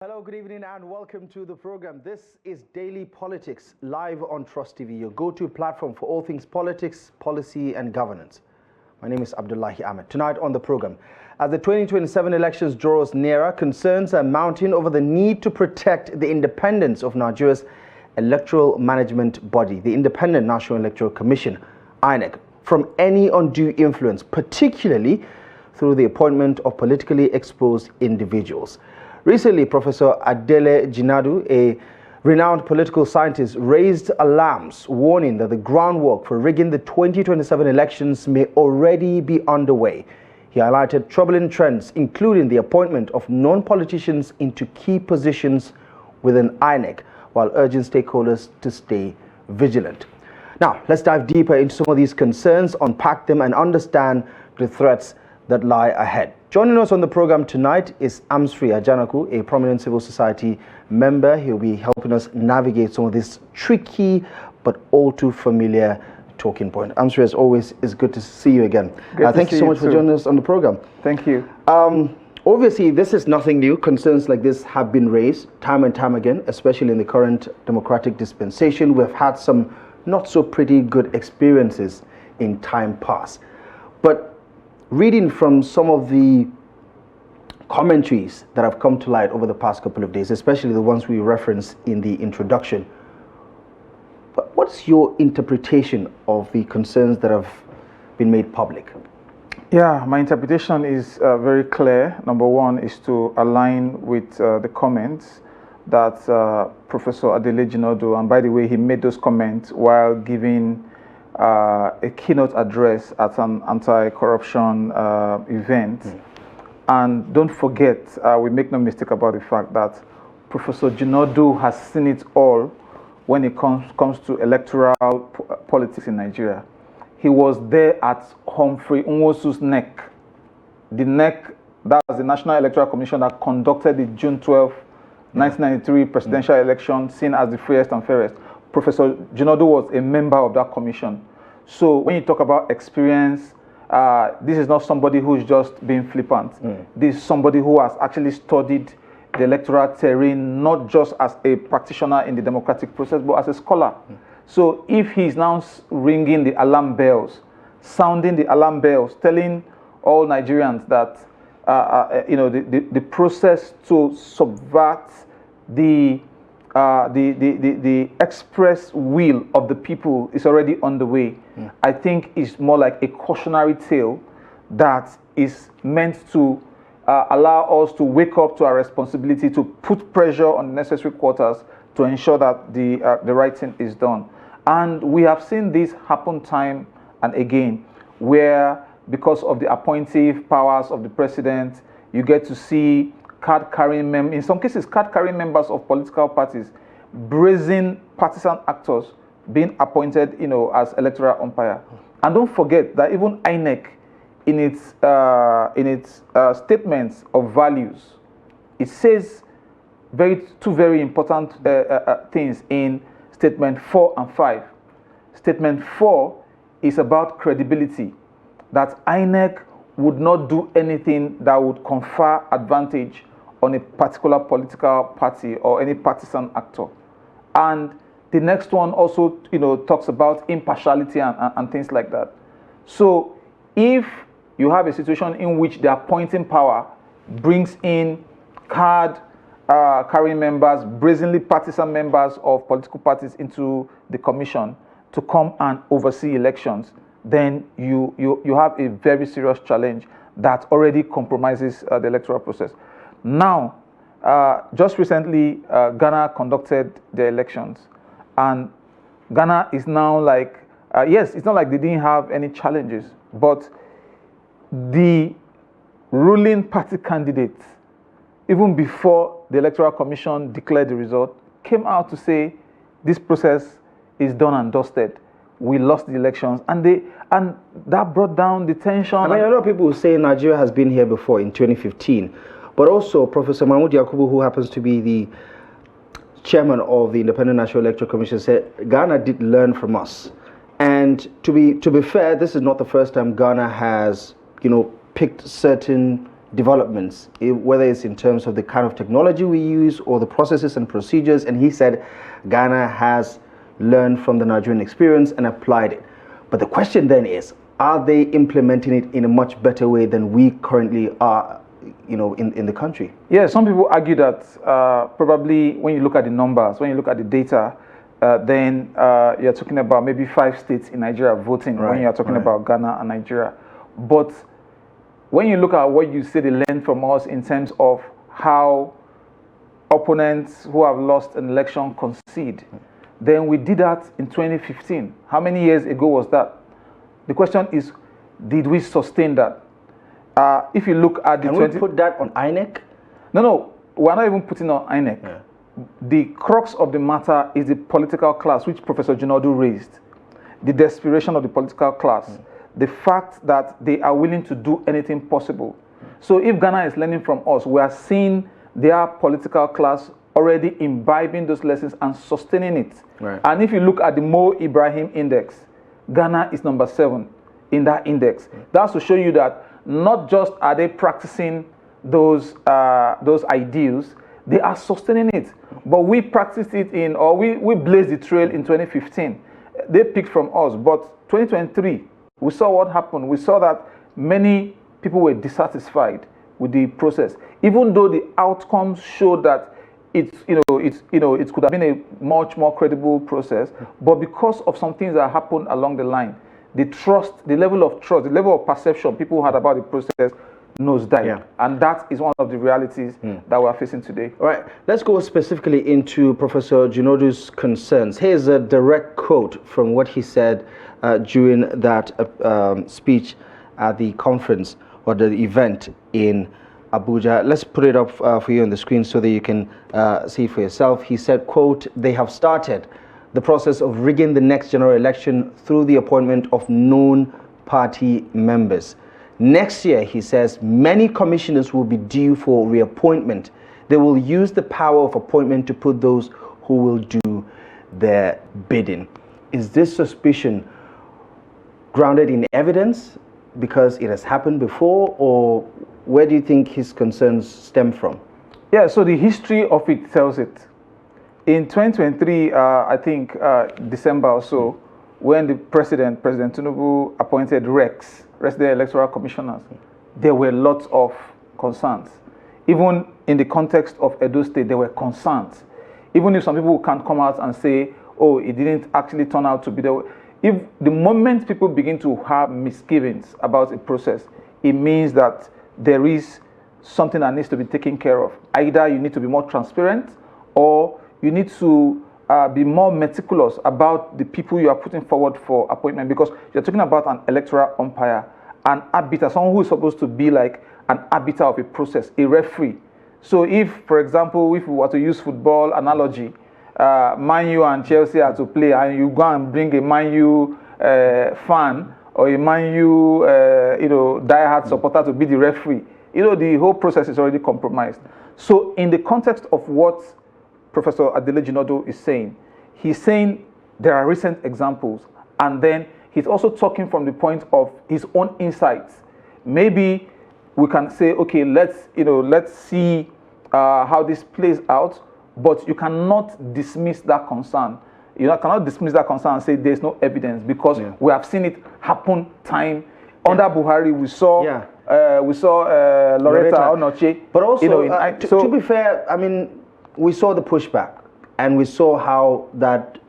Hello, good evening, and welcome to the program. This is Daily Politics, live on Trust TV, your go-to platform for all things politics, policy, and governance. My name is Abdullahi Ahmed. Tonight on the program, as the 2027 elections draws nearer, concerns are mounting over the need to protect the independence of Nigeria's electoral management body, the Independent National Electoral Commission, INEC, from any undue influence, particularly through the appointment of politically exposed individuals. Recently, Professor Abdullahi Ahmed, a renowned political scientist, raised alarms, warning that the groundwork for rigging the 2027 elections may already be underway. He highlighted troubling trends, including the appointment of non-politicians into key positions within INEC, while urging stakeholders to stay vigilant. Now, let's dive deeper into some of these concerns, unpack them, and understand the threats that lie ahead. Joining us on the program tonight is Armsfree Ajanaku, a prominent civil society member. He'll be helping us navigate some of this tricky but all too familiar talking point. Armsfree, as always, it's good to see you again. Thank you so much for joining us on the program. Thank you. Obviously, this is nothing new. Concerns like this have been raised time and time again, especially in the current democratic dispensation. We've had some not so pretty good experiences in time past. But reading from some of the commentaries that have come to light over the past couple of days, especially the ones we referenced in the introduction, but what's your interpretation of the concerns that have been made public? Yeah, my interpretation is very clear. Number one is to align with the comments that Professor Abdullahi Ahmed, and by the way, he made those comments while giving a keynote address at an anti-corruption event. And don't forget, we make no mistake about the fact that Professor Jinodu has seen it all when it comes to electoral politics in Nigeria. He was there at Humphrey Nwosu's neck. The neck, that was the National Electoral Commission that conducted the June 12, 1993 presidential election, seen as the freest and fairest. Professor Jinodu was a member of that commission. So when you talk about experience, this is not somebody who's just being flippant. This is somebody who has actually studied the electoral terrain, not just as a practitioner in the democratic process, but as a scholar. So if he's now ringing the alarm bells, sounding the alarm bells, telling all Nigerians that the process to subvert the express will of the people is already underway, I think is more like a cautionary tale that is meant to allow us to wake up to our responsibility to put pressure on the necessary quarters to ensure that the right thing is done. And we have seen this happen time and again, where because of the appointive powers of the president, you get to see card-carrying members, in some cases, card-carrying members of political parties, brazen partisan actors being appointed, as electoral umpire. And don't forget that even INEC, in its statements of values, it says two very important things in Statement 4 and 5. Statement 4 is about credibility, that INEC would not do anything that would confer advantage on a particular political party or any partisan actor. And the next one also, talks about impartiality and things like that. So if you have a situation in which the appointing power brings in card-carrying members, brazenly partisan members of political parties into the commission to come and oversee elections, then you have a very serious challenge that already compromises the electoral process. Now, just recently, Ghana conducted the elections, and Ghana is now like, yes, it's not like they didn't have any challenges, but the ruling party candidates, even before the Electoral Commission declared the result, came out to say this process is done and dusted. We lost the elections, and that brought down the tension. I mean, a lot of people say Nigeria has been here before in 2015. But also, Professor Mahmoud Yakubu, who happens to be the chairman of the Independent National Electoral Commission, said Ghana did learn from us. And to be fair, this is not the first time Ghana has, picked certain developments, whether it's in terms of the kind of technology we use or the processes and procedures. And he said Ghana has learned from the Nigerian experience and applied it. But the question then is, are they implementing it in a much better way than we currently are, in the country? Yeah, some people argue that probably when you look at the numbers, when you look at the data, then you're talking about maybe 5 states in Nigeria voting when you're talking about Ghana and Nigeria. But when you look at what you say they learned from us in terms of how opponents who have lost an election concede, then we did that in 2015. How many years ago was that? The question is, did we sustain that? If you look at the... Can we put that on INEC? No, we're not even putting on INEC. Yeah. The crux of the matter is the political class, which Professor Jinadu raised. The desperation of the political class. The fact that they are willing to do anything possible. So if Ghana is learning from us, we are seeing their political class already imbibing those lessons and sustaining it. Right. And if you look at the Mo Ibrahim Index, Ghana is number 7 in that index. That's to show you that not just are they practicing those ideals, they are sustaining it. But we practiced it we blazed the trail in 2015. They picked from us, but 2023, we saw what happened. We saw that many people were dissatisfied with the process, even though the outcomes showed that it could have been a much more credible process. But because of some things that happened along the line, the level of trust, the level of perception people had about the process nosedived. Yeah. And that is one of the realities that we're facing today. All right, let's go specifically into Professor Jinodu's concerns. Here's a direct quote from what he said during that speech at the conference or the event in Abuja. Let's put it up for you on the screen so that you can see for yourself. He said, quote, "They have started the process of rigging the next general election through the appointment of known party members. Next year," he says, "many commissioners will be due for reappointment. They will use the power of appointment to put those who will do their bidding." Is this suspicion grounded in evidence because it has happened before, or where do you think his concerns stem from? Yeah, so the history of it tells it. In 2023, I think December or so, when the President Tinubu appointed RECs, Resident Electoral Commissioners, there were lots of concerns. Even in the context of Edo State, there were concerns. Even if some people can't come out and say, oh, it didn't actually turn out to be the way. If the moment people begin to have misgivings about a process, it means that there is something that needs to be taken care of. Either you need to be more transparent, or you need to be more meticulous about the people you are putting forward for appointment, because you're talking about an electoral umpire, an arbiter, someone who is supposed to be like an arbiter of a process, a referee. So if, for example, if we were to use football analogy, Man U and Chelsea are to play, and you go and bring a Man U fan or a Man U diehard supporter to be the referee, the whole process is already compromised. So in the context of what Professor Abdullahi Ahmed is saying, he's saying there are recent examples, and then he's also talking from the point of his own insights. Maybe we can say, okay, let's see how this plays out, but you cannot dismiss that concern. You cannot dismiss that concern and say there's no evidence, because we have seen it happen time. Under Buhari, we saw Loretta Onoche. But also, to be fair, I mean, we saw the pushback, and we saw how that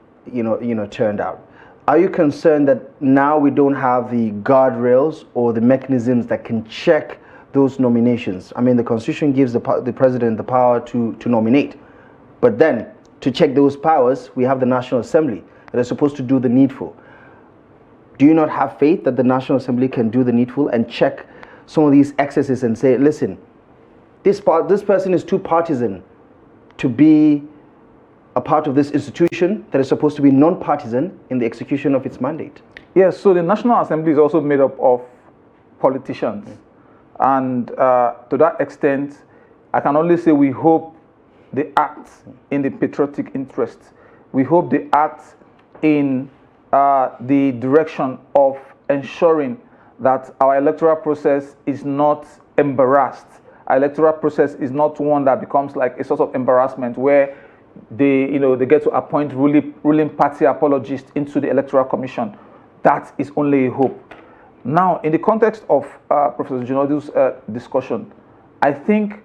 turned out. Are you concerned that now we don't have the guardrails or the mechanisms that can check those nominations? I mean, the Constitution gives the president the power to nominate, but then to check those powers, we have the National Assembly that is supposed to do the needful. Do you not have faith that the National Assembly can do the needful and check some of these excesses and say, listen, this person is too partisan to be a part of this institution that is supposed to be non-partisan in the execution of its mandate? Yes, so the National Assembly is also made up of politicians. And to that extent, I can only say we hope they act in the patriotic interest. We hope they act in the direction of ensuring that our electoral process is not embarrassed. Our electoral process is not one that becomes like a sort of embarrassment where they get to appoint ruling party apologists into the Electoral Commission. That is only a hope. Now, in the context of Professor Ajanaku's discussion, I think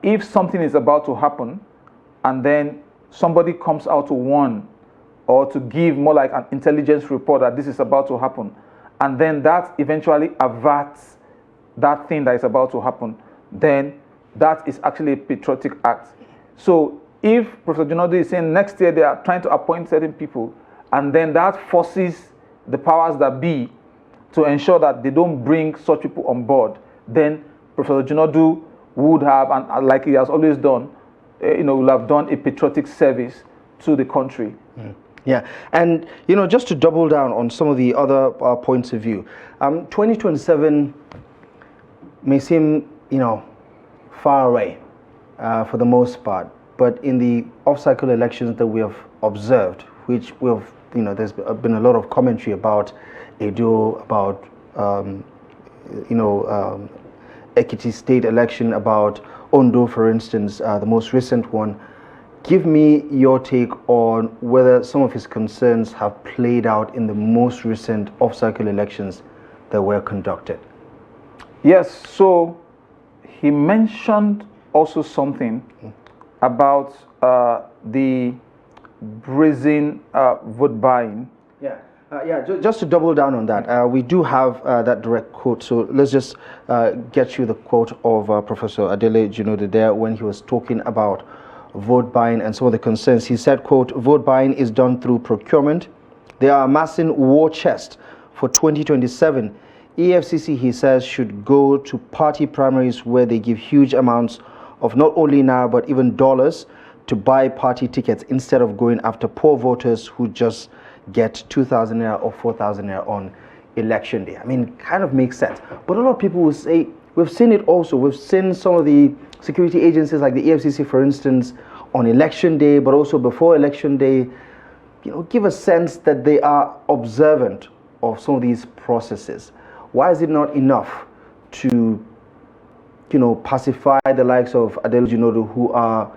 if something is about to happen and then somebody comes out to warn or to give more like an intelligence report that this is about to happen, and then that eventually averts that thing that is about to happen, then that is actually a patriotic act. So if Professor Ajanaku is saying next year they are trying to appoint certain people, and then that forces the powers that be to ensure that they don't bring such people on board, then Professor Ajanaku would have, and like he has always done, will have done a patriotic service to the country. Yeah, and just to double down on some of the other points of view, 2027 may seem far away for the most part, but in the off-cycle elections that we have observed, which we have, there's been a lot of commentary about Edo, about Ekiti State election, about Ondo, for instance, the most recent one. Give me your take on whether some of his concerns have played out in the most recent off-cycle elections that were conducted. Yes, so he mentioned also something about the brazen vote buying. Just to double down on that, we do have that direct quote, so let's just get you the quote of Professor Adele Junode there when he was talking about vote buying and some of the concerns. He said, quote, "Vote buying is done through procurement. They are amassing war chest for 2027. EFCC, he says, should go to party primaries where they give huge amounts of not only naira but even dollars to buy party tickets instead of going after poor voters who just get 2,000 naira or 4,000 naira on election day." I mean, kind of makes sense. But a lot of people will say, we've seen it also. We've seen some of the security agencies like the EFCC, for instance, on election day, but also before election day, give a sense that they are observant of some of these processes. Why is it not enough to, pacify the likes of Adele Junode, who are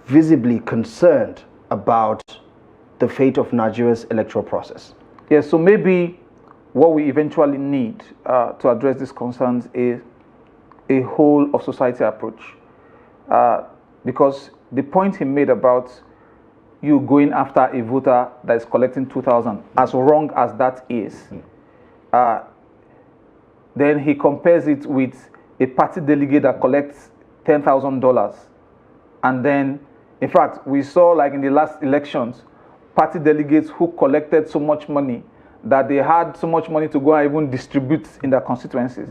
visibly concerned about the fate of Nigeria's electoral process? Yes, so maybe what we eventually need to address these concerns is a whole of society approach. Because the point he made about you going after a voter that is collecting 2,000, as wrong as that is, then he compares it with a party delegate that collects $10,000. And then, in fact, we saw like in the last elections, party delegates who collected so much money that they had so much money to go and even distribute in their constituencies.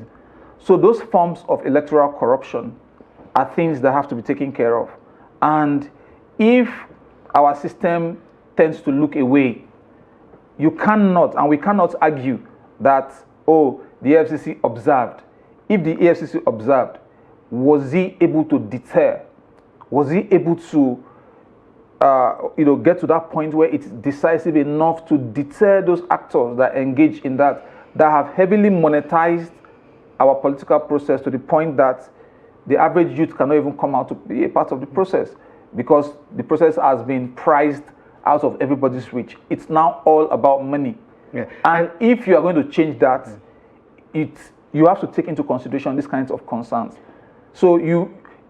So those forms of electoral corruption are things that have to be taken care of. And if our system tends to look away, you cannot, and we cannot argue that, oh, the EFCC observed. If the EFCC observed, was he able to deter? Was he able to get to that point where it's decisive enough to deter those actors that engage in that have heavily monetized our political process to the point that the average youth cannot even come out to be a part of the process because the process has been priced out of everybody's reach. It's now all about money. Yeah. And if you are going to change that, you have to take into consideration these kinds of concerns. So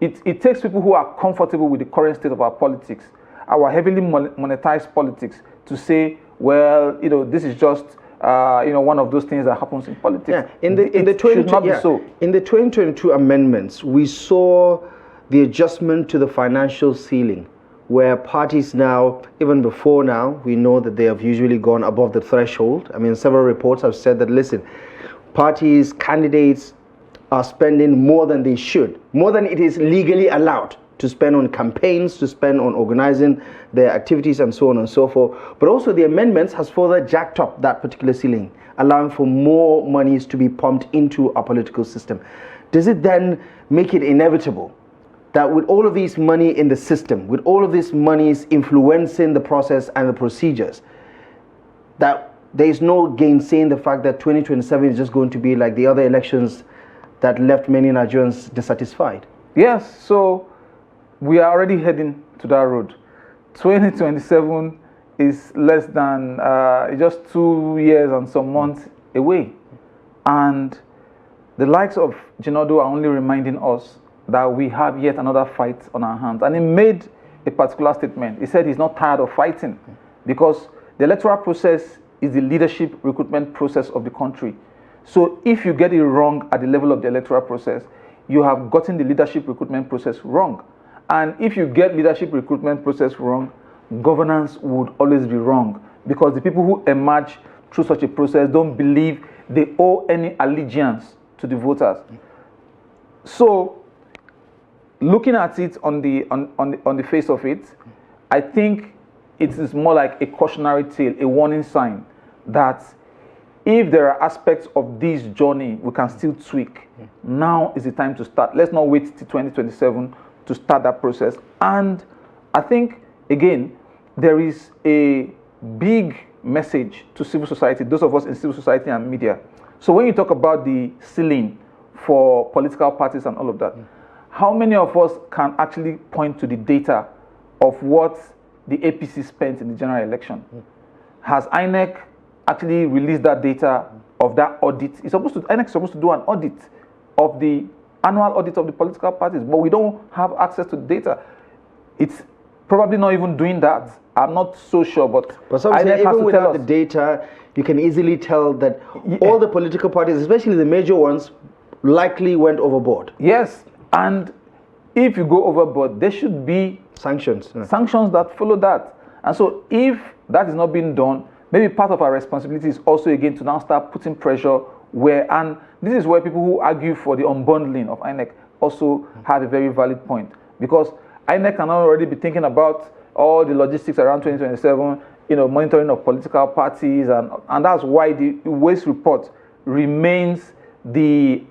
it takes people who are comfortable with the current state of our politics, our heavily monetized politics, to say, well, this is just one of those things that happens in politics. Yeah. In the 2022 amendments, we saw the adjustment to the financial ceiling, where parties now, even before now, we know that they have usually gone above the threshold. I mean, several reports have said that, listen, parties, candidates are spending more than they should, more than it is legally allowed to spend on campaigns, to spend on organizing their activities and so on and so forth. But also the amendments has further jacked up that particular ceiling, allowing for more monies to be pumped into our political system. Does it then make it inevitable that with all of this money in the system, with all of this monies influencing the process and the procedures, that there is no gainsaying the fact that 2027 is just going to be like the other elections that left many Nigerians dissatisfied. Yes, so we are already heading to that road. 2027 is less than just 2 years and some months away. And the likes of Jinodu are only reminding us that we have yet another fight on our hands. And he made a particular statement. He said he's not tired of fighting because the electoral process is the leadership recruitment process of the country. So if you get it wrong at the level of the electoral process, you have gotten the leadership recruitment process wrong. And if you get leadership recruitment process wrong, governance would always be wrong, because the people who emerge through such a process don't believe they owe any allegiance to the voters. So looking at it on the face of it, I think it is more like a cautionary tale, a warning sign that if there are aspects of this journey we can still tweak, now is the time to start. Let's not wait till 2027 to start that process. And I think, again, there is a big message to civil society, those of us in civil society and media. So when you talk about the ceiling for political parties and all of that, how many of us can actually point to the data of what the APC spent in the general election? Has INEC actually released that data of that audit? INEC is supposed to do an audit of the annual audit of the political parties, but we don't have access to the data. It's probably not even doing that. I'm not so sure, but INEC even without the data, you can easily tell that all the political parties, especially the major ones, likely went overboard. Yes, and if you go overboard, there should be sanctions that follow that. And so if that is not being done, maybe part of our responsibility is also again to now start putting pressure where, and this is where people who argue for the unbundling of INEC also have a very valid point, because INEC can already be thinking about all the logistics around 2027, monitoring of political parties, and that's why the waste report remains the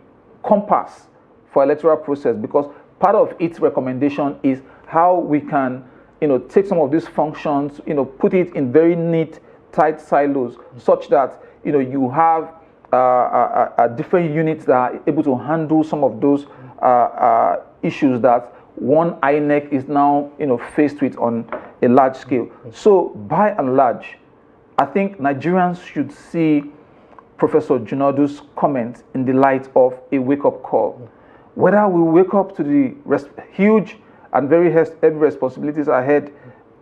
compass for electoral process, because part of its recommendation is how we can, take some of these functions, put it in very neat, tight silos, such that, you have different units that are able to handle some of those issues that one INEC is now, faced with on a large scale. So by and large, I think Nigerians should see Professor Jinodu's comment in the light of a wake-up call. Whether we wake up to the huge and very heavy responsibilities ahead,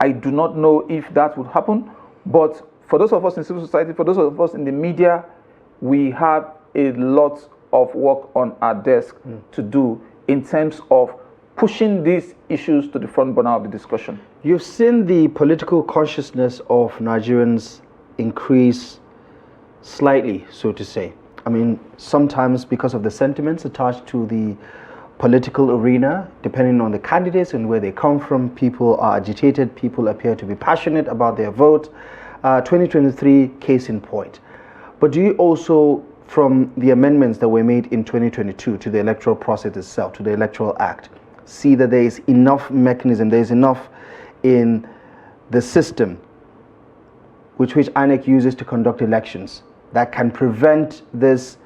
I do not know if that would happen. But for those of us in civil society, for those of us in the media, we have a lot of work on our desk to do in terms of pushing these issues to the front burner of the discussion. You've seen the political consciousness of Nigerians increase slightly, so to say. I mean, sometimes because of the sentiments attached to the political arena, depending on the candidates and where they come from, people are agitated, people appear to be passionate about their vote. 2023, case in point. But do you also, from the amendments that were made in 2022 to the electoral process itself, to the Electoral Act, see that there is enough mechanism, there is enough in the system which INEC uses to conduct elections that can prevent this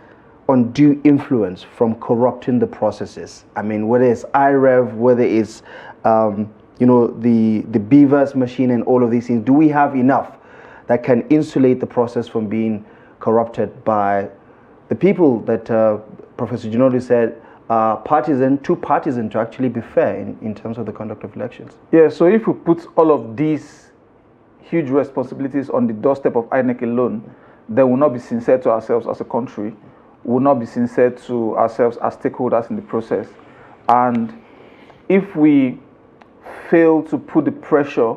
undue influence from corrupting the processes? I mean, whether it's IREV, whether it's the Beavers machine and all of these things, do we have enough that can insulate the process from being corrupted by the people that Professor Jinodu said too partisan to actually be fair in terms of the conduct of elections? Yeah, so if we put all of these huge responsibilities on the doorstep of INEC alone, then we will not be sincere to ourselves as a country, we will not be sincere to ourselves as stakeholders in the process. And if we fail to put the pressure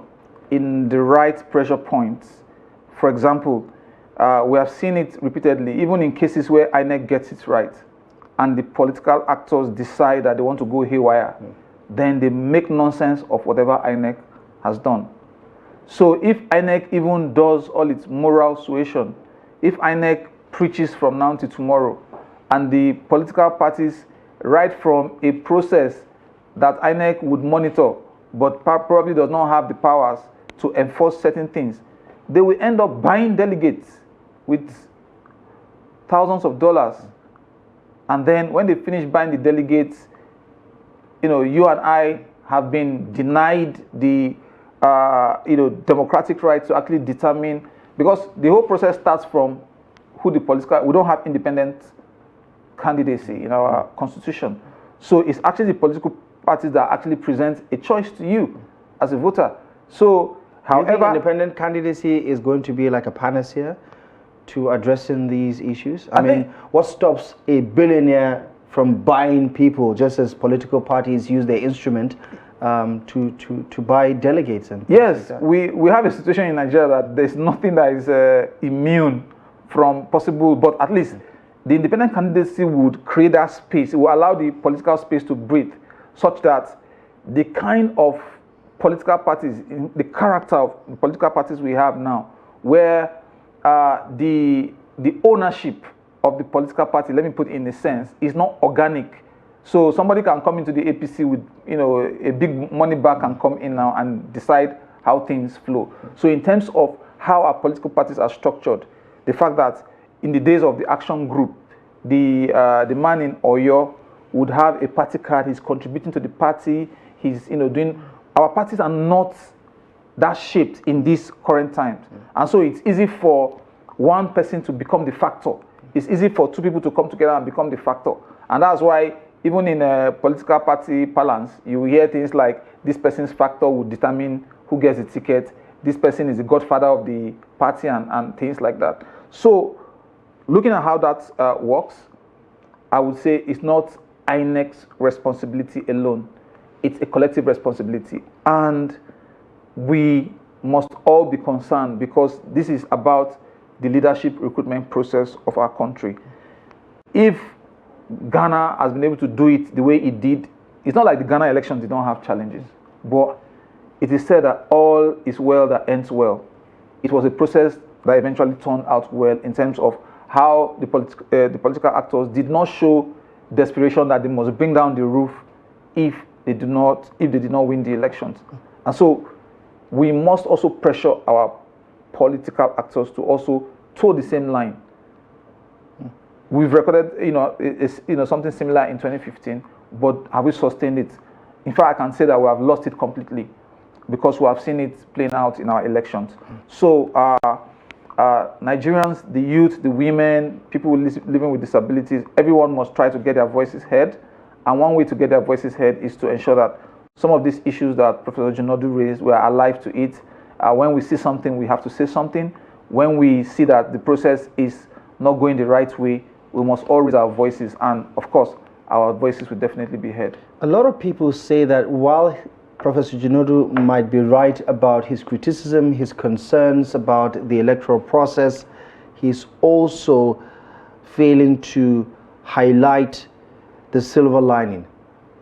in the right pressure points, for example, we have seen it repeatedly, even in cases where INEC gets it right, and the political actors decide that they want to go haywire, then they make nonsense of whatever INEC has done. So if INEC even does all its moral suasion, if INEC preaches from now to tomorrow, and the political parties, right from a process that INEC would monitor, but probably does not have the powers to enforce certain things, they will end up buying delegates with thousands of dollars And then when they finish buying the delegates, you and I have been denied the democratic right to actually determine, because the whole process starts from we don't have independent candidacy in our constitution. So it's actually the political parties that actually present a choice to you as a voter. So, however, independent candidacy is going to be like a panacea to addressing these issues? I mean, what stops a billionaire from buying people, just as political parties use their instrument to buy delegates? And yes, like we have a situation in Nigeria that there's nothing that is immune from possible, but at least the independent candidacy would create that space. It will allow the political space to breathe, such that the kind of political parties, the character of the political parties we have now, where the ownership of the political party, let me put it in a sense, is not organic. So somebody can come into the APC with a big money bag and come in now and decide how things flow. So in terms of how our political parties are structured, the fact that in the days of the action group, the man in Oyo would have a party card, he's contributing to the party, he's doing. Our parties are not that shaped in these current times. And so it's easy for one person to become the factor. It's easy for two people to come together and become the factor. And that's why even in a political party parlance, you will hear things like this person's factor will determine who gets the ticket, this person is the godfather of the party, and things like that. So looking at how that works, I would say it's not INEC's responsibility alone. It's a collective responsibility. And we must all be concerned, because this is about the leadership recruitment process of our country. If Ghana has been able to do it the way it did, it's not like the Ghana elections did not have challenges, but it is said that all is well that ends well. It was a process that eventually turned out well in terms of how the political actors did not show desperation that they must bring down the roof if they did not win the elections. And so we must also pressure our political actors to also toe the same line. We've recorded something similar in 2015, but have we sustained it? In fact, I can say that we have lost it completely, because we have seen it playing out in our elections. So Nigerians, the youth, the women, people living with disabilities, everyone must try to get their voices heard. And one way to get their voices heard is to ensure that some of these issues that Professor Ajanaku raised, we are alive to it. When we see something, we have to say something. When we see that the process is not going the right way, we must all raise our voices. And of course, our voices will definitely be heard. A lot of people say that while Professor Ajanaku might be right about his criticism, his concerns about the electoral process, he's also failing to highlight the silver lining,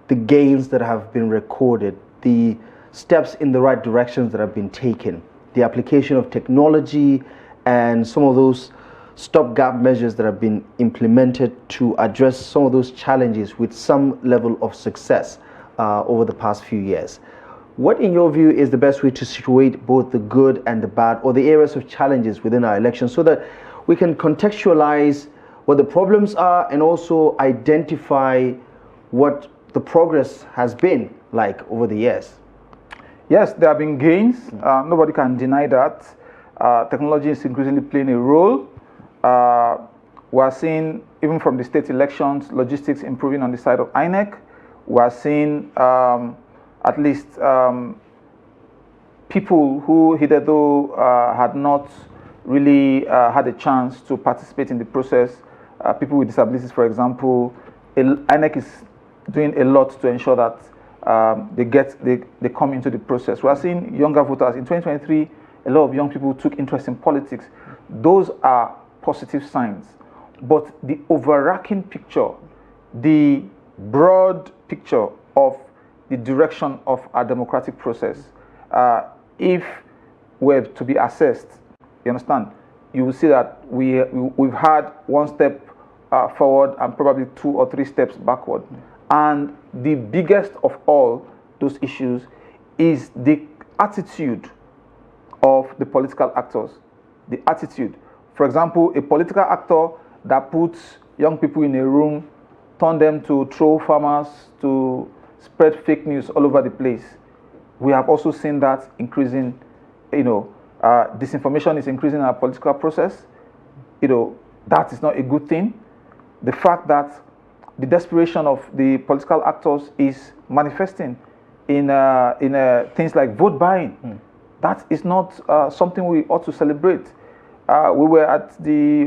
the gains that have been recorded, the steps in the right directions that have been taken, the application of technology, and some of those stopgap measures that have been implemented to address some of those challenges with some level of success over the past few years. What, in your view, is the best way to situate both the good and the bad, or the areas of challenges within our elections, so that we can contextualize what the problems are and also identify what the progress has been like over the years? Yes, there have been gains. Nobody can deny that. Technology is increasingly playing a role. We are seeing, even from the state elections, logistics improving on the side of INEC. We are seeing at least people who hitherto had not really had a chance to participate in the process. People with disabilities, for example, INEC is doing a lot to ensure that they come into the process. We are seeing younger voters. In 2023, a lot of young people took interest in politics. Those are positive signs. But the overarching picture, the broad picture of the direction of our democratic process, if we're to be assessed, you understand, you will see that we've had one step forward and probably 2 or 3 steps backward. And the biggest of all those issues is the attitude of the political actors. The attitude. For example, a political actor that puts young people in a room turn them to troll farmers, to spread fake news all over the place. We have also seen that increasing, disinformation is increasing in our political process. That is not a good thing. The fact that the desperation of the political actors is manifesting in things like vote buying. That is not something we ought to celebrate. We were at the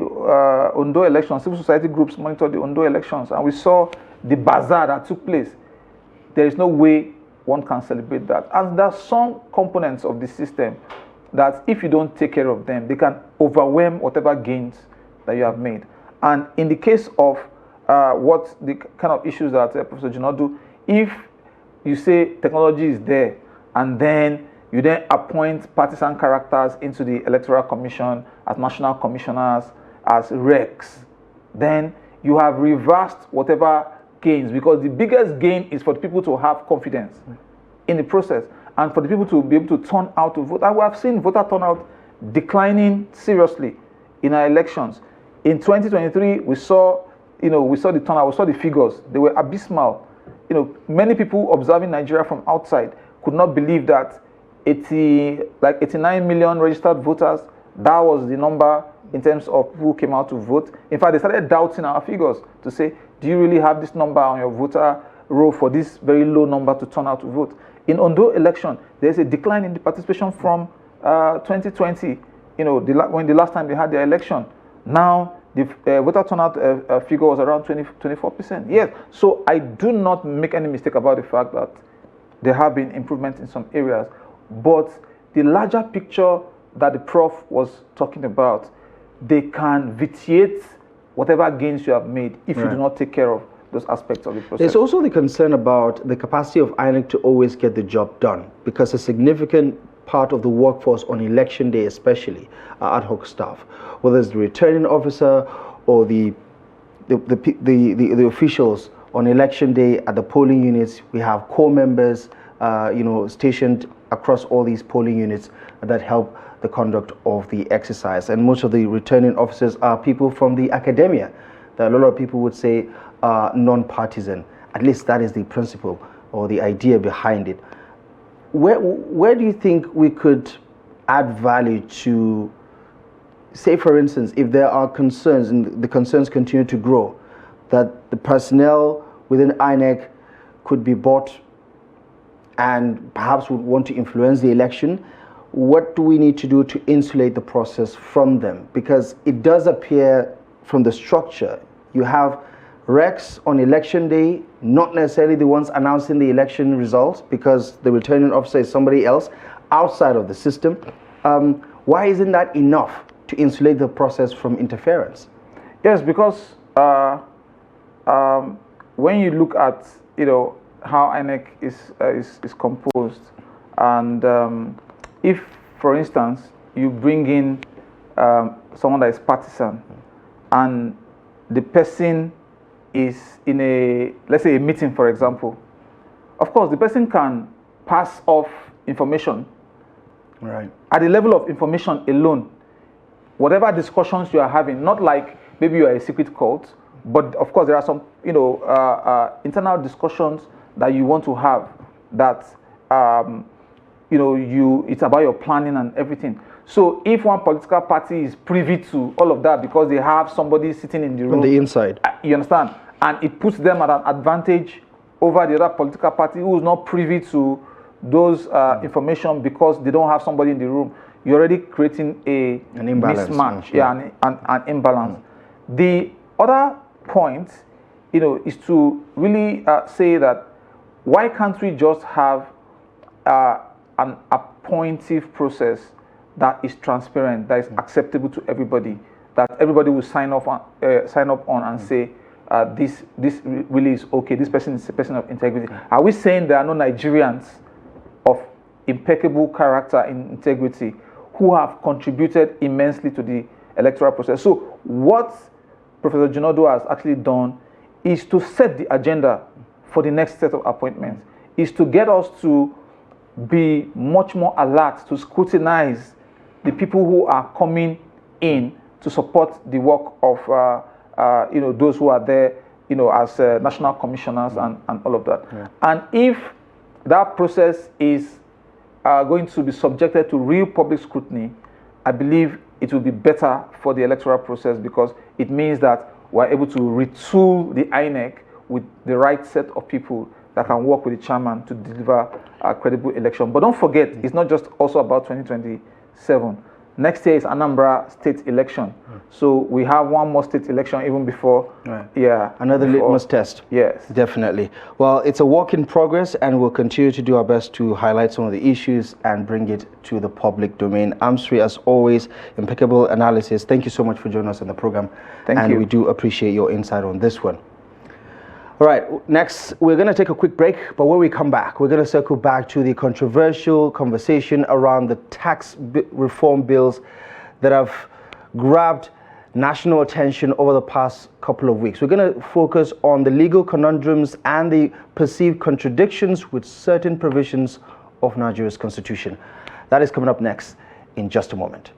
Ondo elections. Civil society groups monitored the Ondo elections, and we saw the bazaar that took place. There is no way one can celebrate that. And there are some components of the system that if you don't take care of them, they can overwhelm whatever gains that you have made. And in the case of what the kind of issues that Professor Ajanaku, if you say technology is there and then you then appoint partisan characters into the Electoral Commission as national commissioners, as recs, then you have reversed whatever gains, because the biggest gain is for the people to have confidence in the process and for the people to be able to turn out to vote. And we have seen voter turnout declining seriously in our elections. In 2023, we saw the turnout, we saw the figures. They were abysmal. Many people observing Nigeria from outside could not believe that 89 million registered voters, that was the number in terms of people who came out to vote. In fact, they started doubting our figures to say, do you really have this number on your voter roll for this very low number to turn out to vote? In Ondo election, there's a decline in the participation from 2020, when the last time they had their election. Now, the voter turnout figure was around 24%. Yes, so I do not make any mistake about the fact that there have been improvements in some areas. But the larger picture that the prof was talking about, they can vitiate whatever gains you have made if you do not take care of those aspects of the process. There's also the concern about the capacity of INEC to always get the job done, because a significant part of the workforce on election day especially are ad hoc staff, whether it's the returning officer or the officials on election day at the polling units. We have corps members stationed across all these polling units that help the conduct of the exercise. And most of the returning officers are people from the academia that a lot of people would say are non-partisan. At least that is the principle or the idea behind it. Where do you think we could add value to, say for instance, if there are concerns and the concerns continue to grow, that the personnel within INEC could be bought and perhaps would want to influence the election? What do we need to do to insulate the process from them? Because it does appear from the structure, you have recs on election day, not necessarily the ones announcing the election results, because the returning officer is somebody else outside of the system. Why isn't that enough to insulate the process from interference? Yes, because when you look at how INEC is composed, and if, for instance, you bring in someone that is partisan, and the person is in let's say a meeting, for example, of course the person can pass off information. Right. At the level of information alone, whatever discussions you are having, not like maybe you are a secret cult, but of course there are some internal discussions that you want to have that it's about your planning and everything. So if one political party is privy to all of that because they have somebody sitting in the room on the inside, you understand, and it puts them at an advantage over the other political party who is not privy to those information because they don't have somebody in the room, you're already creating an imbalance, mismatch, an imbalance. The other point, is to really say that why can't we just have an appointive process that is transparent, that is acceptable to everybody, that everybody will sign up on and say this really is okay. This person is a person of integrity. Are we saying there are no Nigerians of impeccable character and integrity who have contributed immensely to the electoral process? So what Professor Ajanaku has actually done is to set the agenda for the next set of appointments, is to get us to be much more alert, to scrutinize the people who are coming in to support the work of those who are there as national commissioners and all of that. Yeah. And if that process is going to be subjected to real public scrutiny, I believe it will be better for the electoral process, because it means that we're able to retool the INEC with the right set of people that can work with the chairman to deliver a credible election. But don't forget, it's not just also about 2027. Next year is Anambra state election. So we have one more state election even before. Right. Yeah. Another litmus test. Yes. Definitely. Well, it's a work in progress, and we'll continue to do our best to highlight some of the issues and bring it to the public domain. Armsfree, as always, impeccable analysis. Thank you so much for joining us on the program. Thank you. And we do appreciate your insight on this one. All right, next, we're going to take a quick break, but when we come back, we're going to circle back to the controversial conversation around the tax reform bills that have grabbed national attention over the past couple of weeks. We're going to focus on the legal conundrums and the perceived contradictions with certain provisions of Nigeria's constitution. That is coming up next in just a moment.